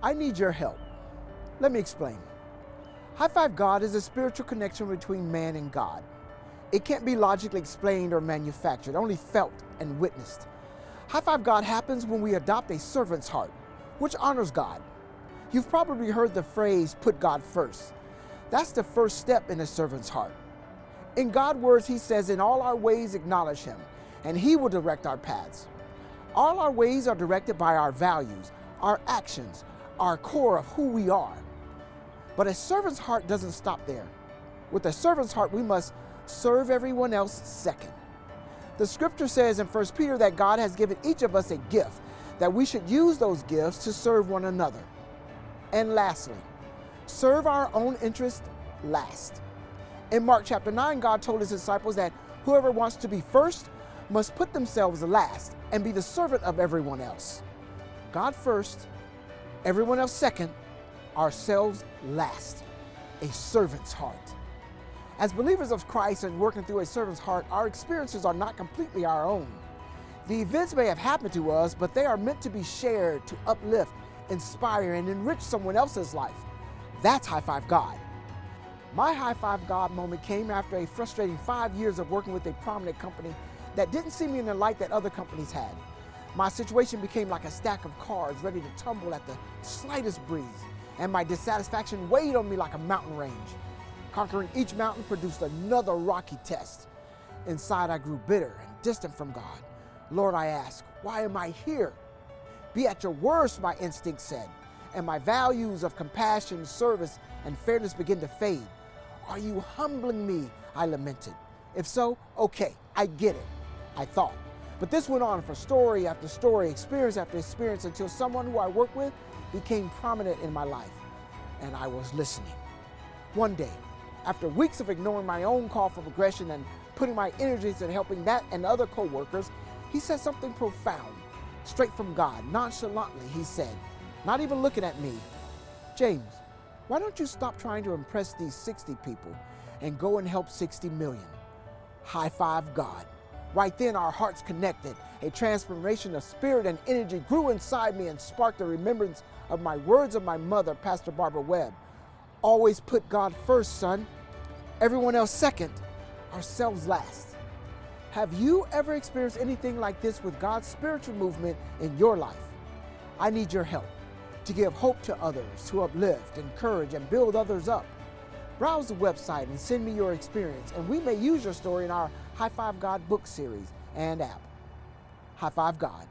I need your help. Let me explain. High Five God is a spiritual connection between man and God. It can't be logically explained or manufactured, only felt and witnessed. High Five God happens when we adopt a servant's heart, which honors God. You've probably heard the phrase, put God first. That's the first step in a servant's heart. In God's words, He says, in all our ways acknowledge Him, and He will direct our paths. All our ways are directed by our values, our actions, our core of who we are. But a servant's heart doesn't stop there. With a servant's heart, we must serve everyone else second. The scripture says in 1 Peter that God has given each of us a gift, that we should use those gifts to serve one another. And lastly, serve our own interest last. In Mark chapter 9, God told His disciples that whoever wants to be first must put themselves last and be the servant of everyone else. God first, everyone else second, ourselves last. A servant's heart. As believers of Christ and working through a servant's heart, our experiences are not completely our own. The events may have happened to us, but they are meant to be shared to uplift, inspire, and enrich someone else's life. That's High Five God. My High Five God moment came after a frustrating 5 years of working with a prominent company that didn't see me in the light that other companies had. My situation became like a stack of cards ready to tumble at the slightest breeze, and my dissatisfaction weighed on me like a mountain range. Conquering each mountain produced another rocky test. Inside, I grew bitter and distant from God. Lord, I asked, why am I here? Be at your worst, my instinct said, and my values of compassion, service, and fairness began to fade. Are you humbling me? I lamented. If so, okay, I get it, I thought. But this went on for story after story, experience after experience, until someone who I work with became prominent in my life, and I was listening. One day, after weeks of ignoring my own call for progression and putting my energies in helping that and other co-workers, he said something profound, straight from God. Nonchalantly, he said, not even looking at me, James, why don't you stop trying to impress these 60 people and go and help 60 million? High Five God. Right then, our hearts connected. A transformation of spirit and energy grew inside me and sparked a remembrance of my words of my mother, Pastor Barbara Webb. Always put God first, son. Everyone else second, ourselves last. Have you ever experienced anything like this with God's spiritual movement in your life? I need your help to give hope to others, to uplift, encourage, and build others up. Browse the website and send me your experience, and we may use your story in our High Five God book series and app. High Five God.